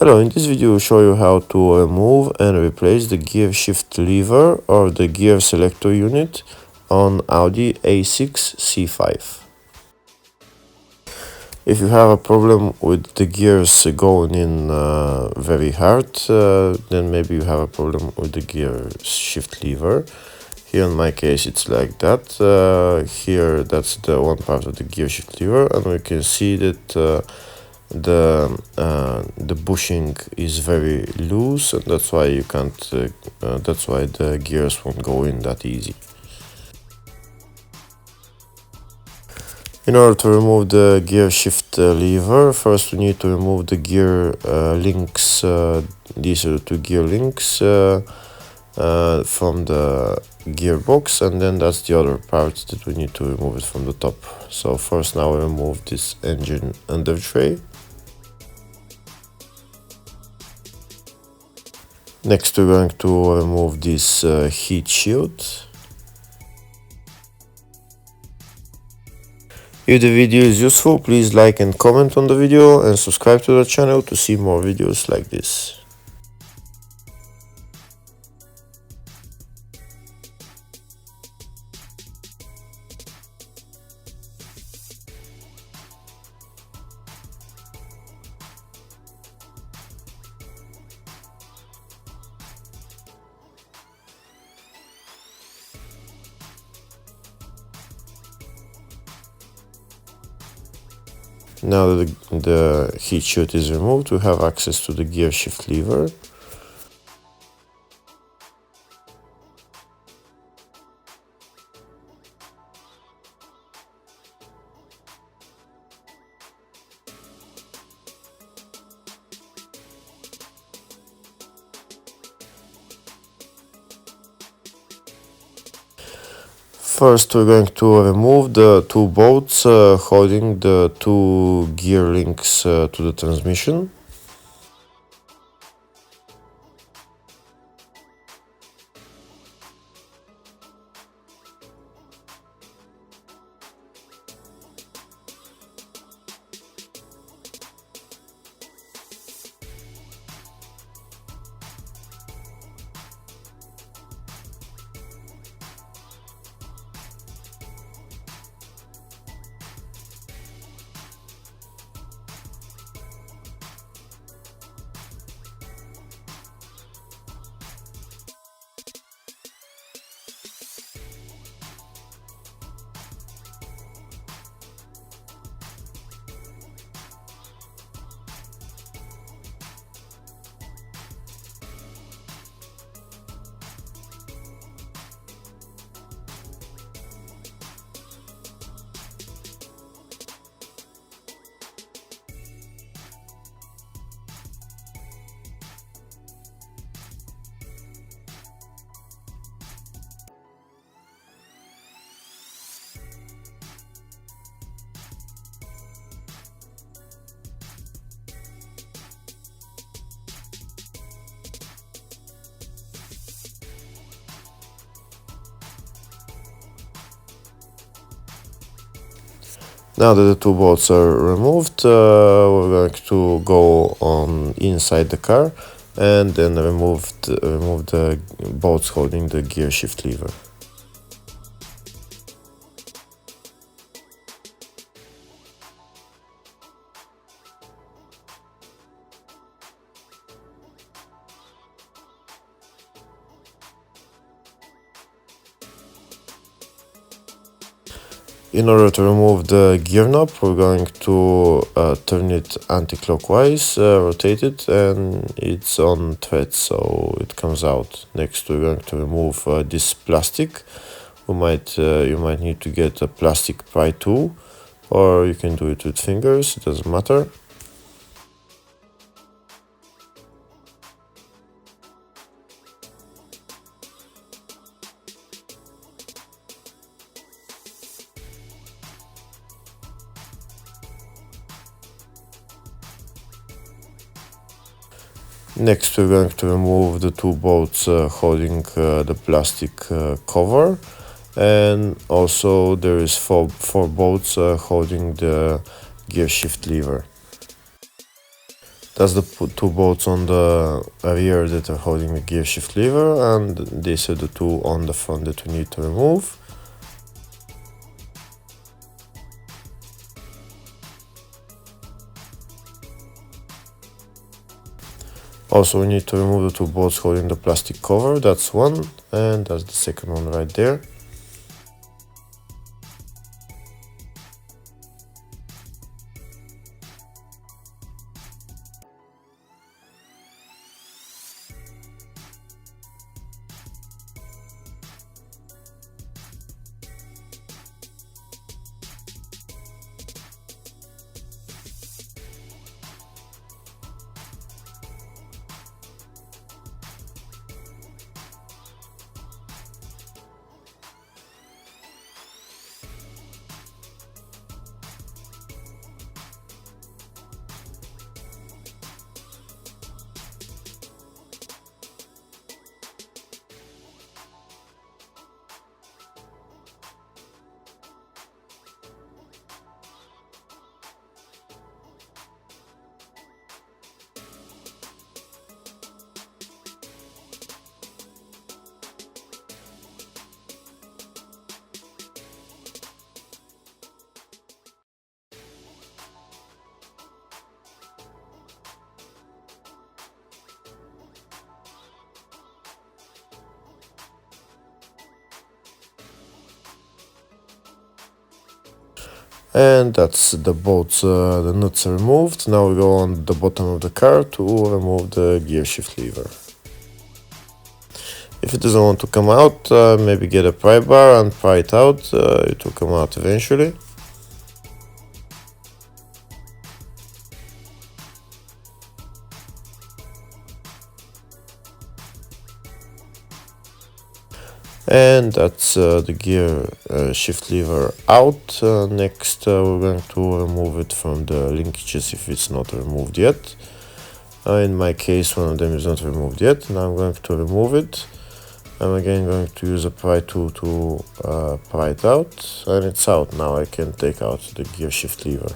Hello, in this video I'll show you how to remove and replace the gear shift lever or the gear selector unit on Audi A6 C5. If you have a problem with the gears going in very hard, then maybe you have a problem with the gear shift lever. Here in my case it's like that. Here that's the one part of the gear shift lever, and we can see that the bushing is very loose, and that's why you can't that's why the gears won't go in that easy. In order to remove the gear shift lever, first we need to remove the gear links. These are the two gear links from the gearbox, and then that's the other part that we need to remove it from the top. So first now we remove this engine under tray. Next we're going to remove this heat shield. If the video is useful, please like and comment on the video and subscribe to the channel to see more videos like this. Now that the heat shield is removed, we have access to the gear shift lever. First we're going to remove the two bolts holding the two gear links to the transmission. Now that the two bolts are removed, we're going to go on inside the car and then remove the bolts holding the gear shift lever. In order to remove the gear knob, we're going to turn it anti-clockwise, rotate it, and it's on thread, so it comes out. Next, we're going to remove this plastic. You might need to get a plastic pry tool, or you can do it with fingers, it doesn't matter. Next we're going to remove the two bolts holding the plastic cover, and also there is four bolts holding the gear shift lever. That's the two bolts on the rear that are holding the gear shift lever, and these are the two on the front that we need to remove. Also, we need to remove the two bolts holding the plastic cover. That's one, and that's the second one right there. And that's the bolts, the nuts are removed. Now we go on the bottom of the car to remove the gear shift lever. If it doesn't want to come out, maybe get a pry bar and pry it out. It will come out eventually. And that's the gear shift lever out. Next we're going to remove it from the linkages if it's not removed yet. In my case, one of them is not removed yet. Now I'm going to remove it. I'm again going to use a pry tool to pry it out, and it's out. Now I can take out the gear shift lever.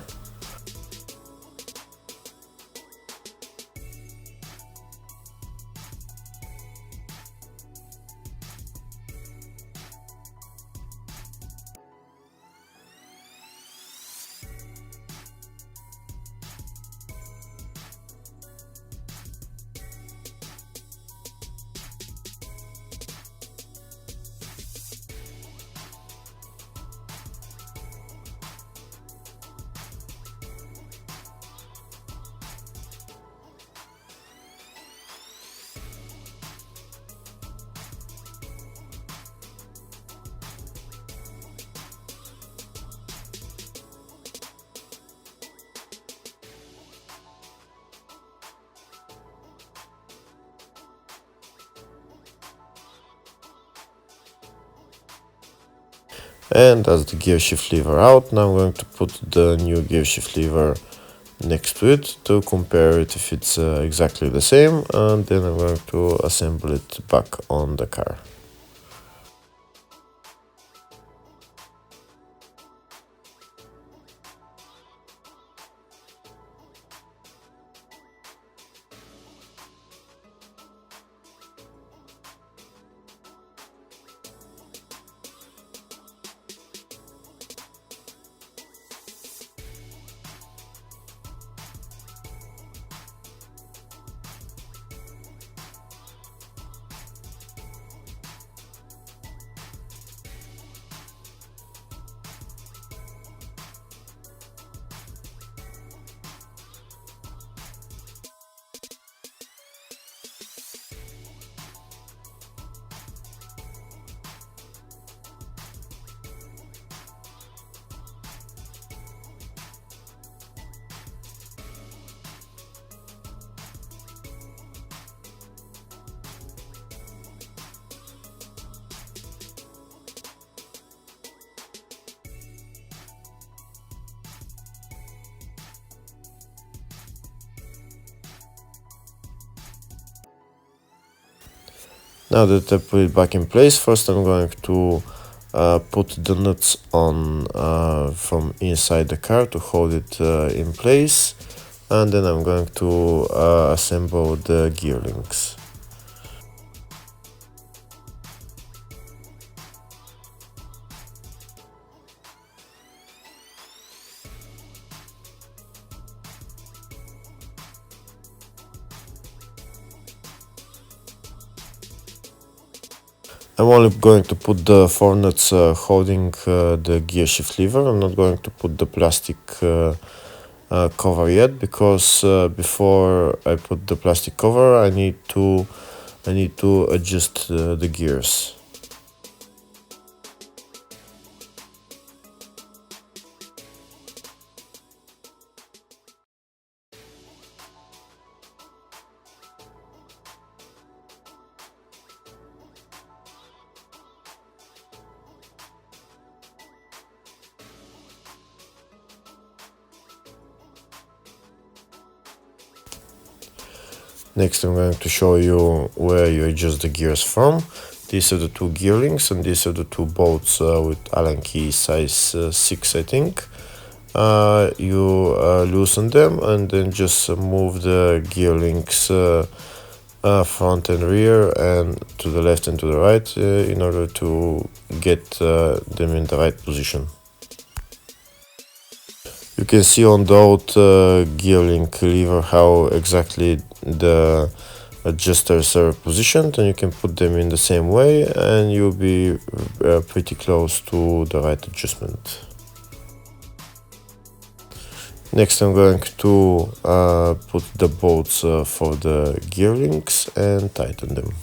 And that's the gear shift lever out. Now I'm going to put the new gear shift lever next to it to compare it if it's exactly the same, and then I'm going to assemble it back on the car. Now that I put it back in place, first I'm going to put the nuts on from inside the car to hold it in place. and then I'm going to assemble the gear links. I'm only going to put the 4 nuts holding the gear shift lever. I'm not going to put the plastic cover yet, because before I put the plastic cover I need to adjust the gears. Next I'm going to show you where you adjust the gears from. These are the 2 gear links, and these are the 2 bolts with Allen key size 6, I think. You loosen them and then just move the gear links front and rear, and to the left and to the right, in order to get them in the right position. You can see on the old gear link lever how exactly the adjusters are positioned, and you can put them in the same way and you'll be pretty close to the right adjustment. Next I'm going to put the bolts for the gear links and tighten them.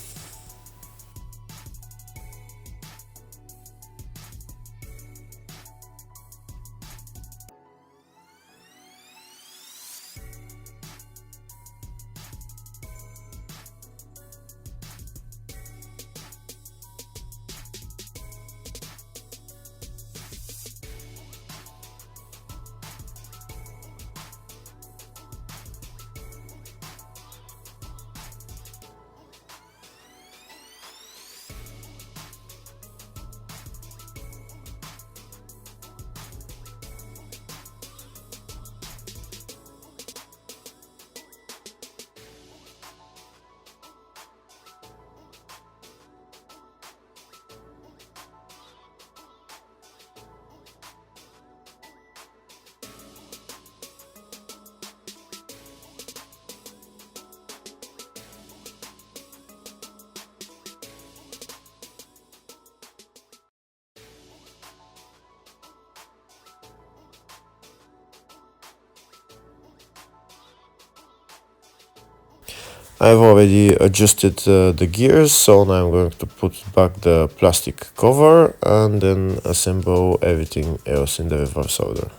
I've already adjusted the gears, so now I'm going to put back the plastic cover and then assemble everything else in the reverse order.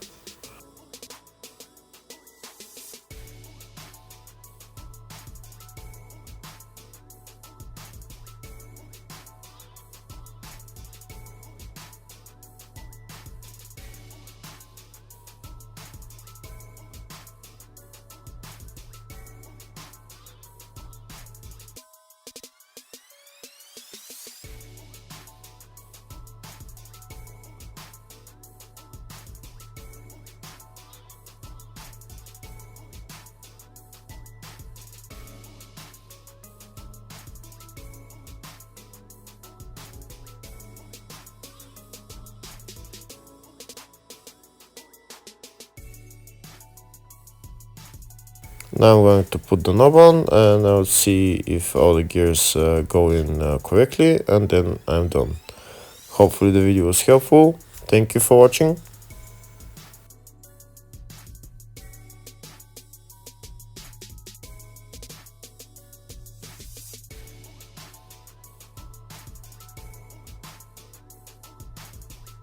Now I'm going to put the knob on and I'll see if all the gears go in correctly, and then I'm done. Hopefully the video was helpful. Thank you for watching.